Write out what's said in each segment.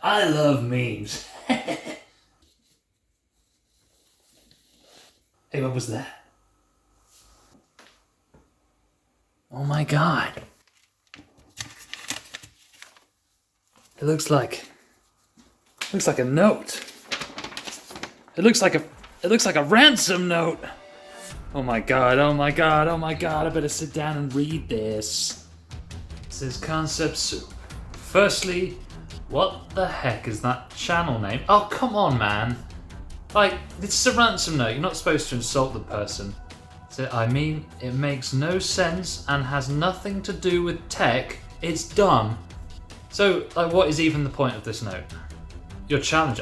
I love memes. Hey, what was that? Oh my god. It looks like a note. It looks like a ransom note. Oh my god, oh my god, oh my god, I better sit down and read this. It says concept soup. Firstly, what the heck is that channel name? Oh, come on, man. Like, this is a ransom note, you're not supposed to insult the person. So, I mean, it makes no sense and has nothing to do with tech. It's dumb. So, like, what is even the point of this note? Your challenge,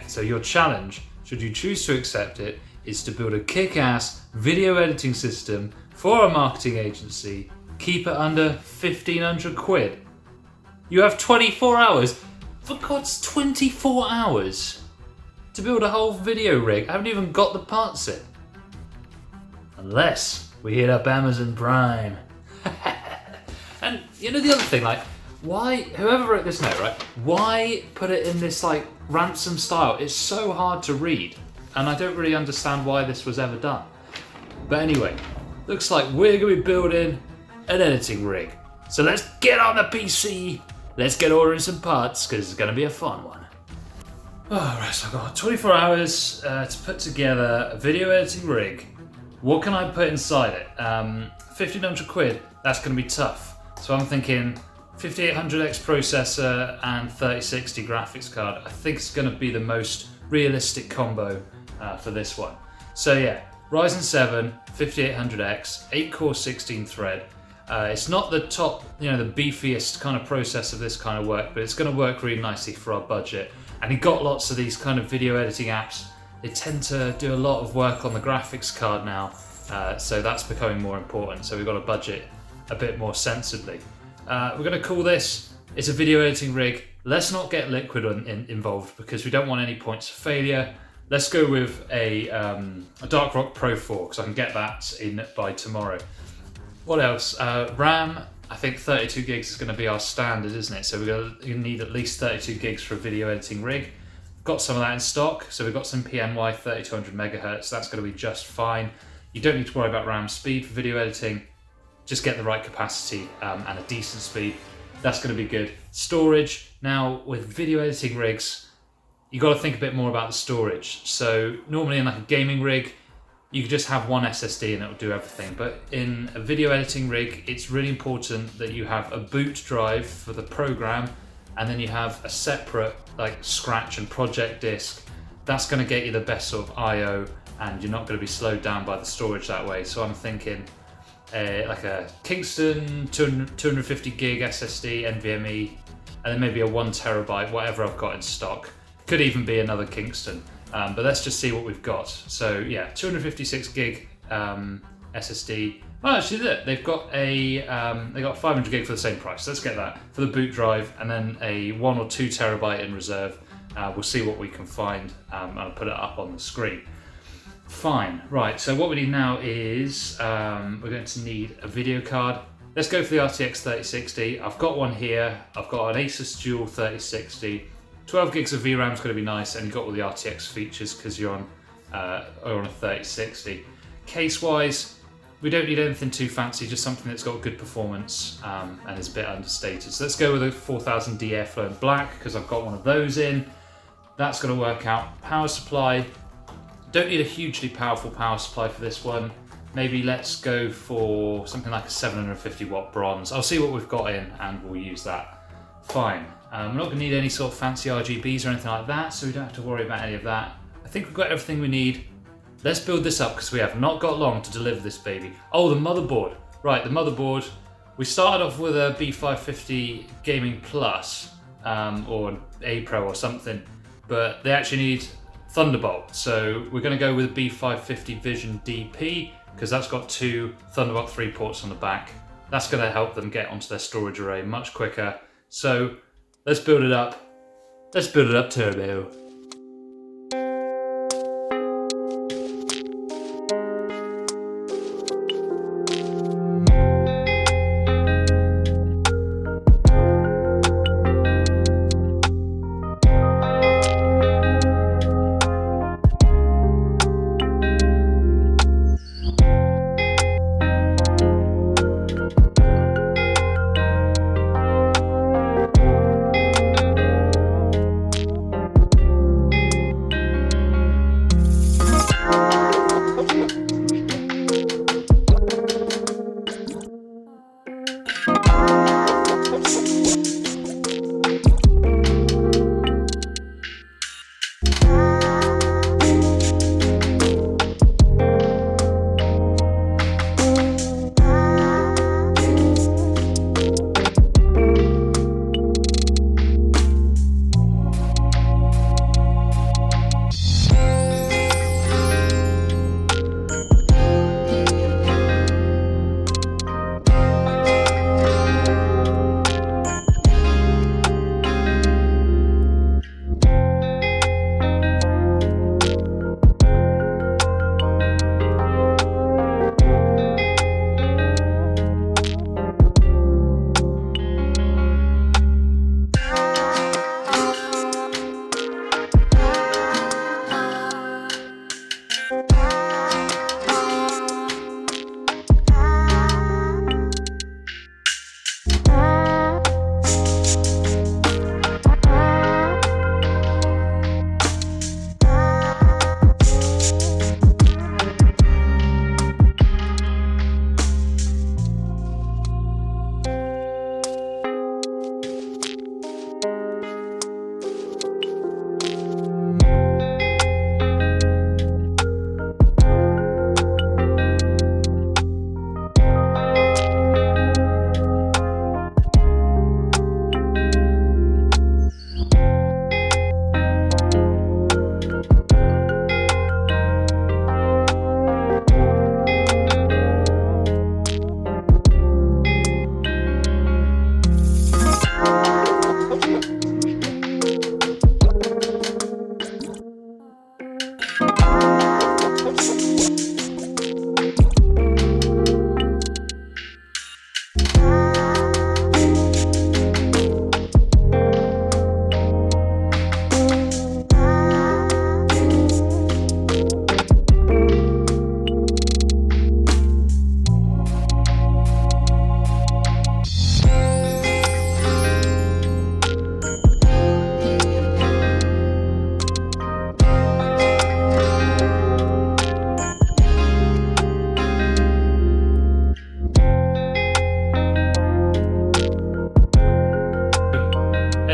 so your challenge, should you choose to accept it, is to build a kick-ass video editing system for a marketing agency. Keep it under 1,500 quid. You have 24 hours. For God's 24 hours to build a whole video rig. I haven't even got the parts in. Unless we hit up Amazon Prime. And you know the other thing, like, why, whoever wrote this note, right? Why put it in this like ransom style? It's so hard to read. And I don't really understand why this was ever done. But anyway, looks like we're gonna be building an editing rig. So let's get on the PC. Let's get ordering some parts, because it's gonna be a fun one. Alright, so I've got 24 hours to put together a video editing rig. What can I put inside it? 1,500 quid, that's going to be tough. So I'm thinking 5800X processor and 3060 graphics card. I think it's going to be the most realistic combo for this one. So yeah, Ryzen 7, 5800X, 8-core 16-thread. It's not the top, the beefiest kind of processor of this kind of work, but it's going to work really nicely for our budget. And you've got lots of these kind of video editing apps. They tend to do a lot of work on the graphics card now, so that's becoming more important. So we've got to budget a bit more sensibly. We're going to call this, it's a video editing rig. Let's not get Liquid involved because we don't want any points of failure. Let's go with a Dark Rock Pro 4 because I can get that in by tomorrow. What else? RAM. I think 32 gigs is going to be our standard, isn't it? So we're going to need at least 32 gigs for a video editing rig. We've got some of that in stock. So we've got some PNY 3200 megahertz. That's going to be just fine. You don't need to worry about RAM speed for video editing. Just get the right capacity and a decent speed. That's going to be good. Storage. Now with video editing rigs, you've got to think a bit more about the storage. So normally in like a gaming rig, you could just have one SSD and it'll do everything. But in a video editing rig, it's really important that you have a boot drive for the program, and then you have a separate like scratch and project disk. That's going to get you the best sort of I/O, and you're not going to be slowed down by the storage that way. So I'm thinking like a Kingston 250 gig SSD NVMe, and then maybe a 1 terabyte, whatever I've got in stock. Could even be another Kingston. But let's just see what we've got. So yeah, 256 gig SSD. Well, actually, look, they've got they got 500 gig for the same price. Let's get that for the boot drive, and then a 1 or 2 terabyte in reserve. We'll see what we can find, and I'll put it up on the screen. Fine, right. So what we need now is we're going to need a video card. Let's go for the RTX 3060. I've got one here. I've got an Asus Dual 3060. 12 gigs of VRAM is going to be nice, and you've got all the RTX features because you're on a 3060. Case-wise, we don't need anything too fancy, just something that's got good performance and is a bit understated. So let's go with a 4000D Airflow in black because I've got one of those in. That's going to work out. Power supply, don't need a hugely powerful power supply for this one. Maybe let's go for something like a 750 watt bronze. I'll see what we've got in and we'll use that. Fine. We're not going to need any sort of fancy RGBs or anything like that, so we don't have to worry about any of that. I think we've got everything we need. Let's build this up because we have not got long to deliver this baby. Oh, the motherboard. Right, the motherboard. We started off with a B550 Gaming Plus or A Pro or something, but they actually need Thunderbolt. So we're going to go with a B550 Vision DP because that's got 2 Thunderbolt 3 ports on the back. That's going to help them get onto their storage array much quicker. So let's build it up. Let's build it up turbo.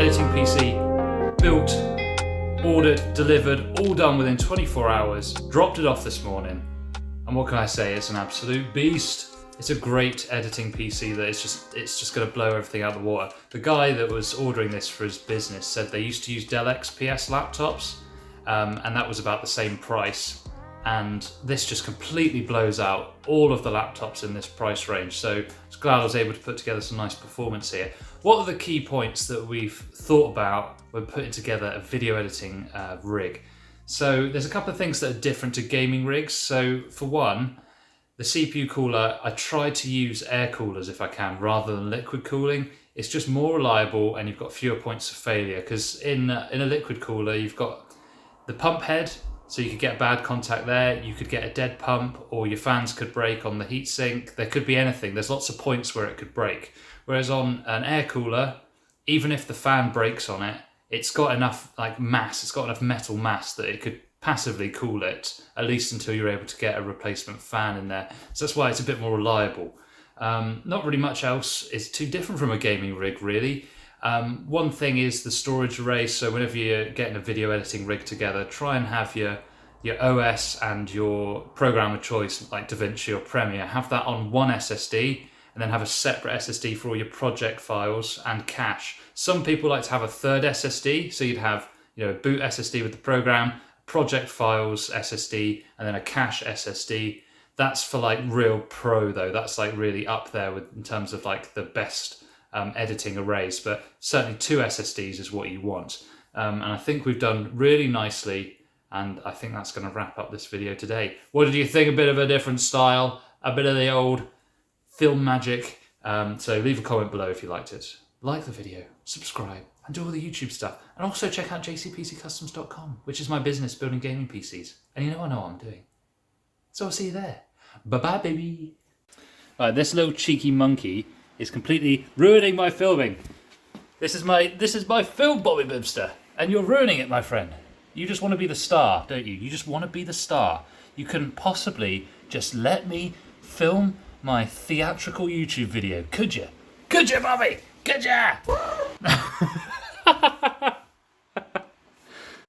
editing PC, built, ordered, delivered, all done within 24 hours, dropped it off this morning, and what can I say, it's an absolute beast. It's a great editing PC that it's just going to blow everything out of the water. The guy that was ordering this for his business said they used to use Dell XPS laptops, and that was about the same price. And this just completely blows out all of the laptops in this price range. So I was glad I was able to put together some nice performance here. What are the key points that we've thought about when putting together a video editing rig? So there's a couple of things that are different to gaming rigs. So for one, the CPU cooler, I try to use air coolers if I can, rather than liquid cooling. It's just more reliable and you've got fewer points of failure, because in a liquid cooler, you've got the pump head, so you could get bad contact there, you could get a dead pump, or your fans could break on the heatsink. There could be anything. There's lots of points where it could break. Whereas on an air cooler, even if the fan breaks on it, it's got enough mass, it's got enough metal mass that it could passively cool it, at least until you're able to get a replacement fan in there. So that's why it's a bit more reliable. Not really much else is too different from a gaming rig, really. One thing is the storage array. So whenever you're getting a video editing rig together, try and have your OS and your program of choice, like DaVinci or Premiere, have that on one SSD, and then have a separate SSD for all your project files and cache. Some people like to have a third SSD, so you'd have a boot SSD with the program, project files SSD, and then a cache SSD. That's for real pro though. That's really up there in terms of the best editing arrays, but certainly 2 SSDs is what you want. And I think we've done really nicely, and I think that's going to wrap up this video today. What did you think? A bit of a different style, a bit of the old film magic. So leave a comment below if you liked it. Like the video, subscribe, and do all the YouTube stuff. And also check out jcpccustoms.com, which is my business building gaming PCs. And I know what I'm doing. So I'll see you there. Bye-bye, baby. Right, this little cheeky monkey is completely ruining my filming. This is my film, Bobby Bibster. And you're ruining it, my friend. You just want to be the star, don't you? You just want to be the star. You couldn't possibly just let me film my theatrical YouTube video, could you? Could you, Bobby? Could you?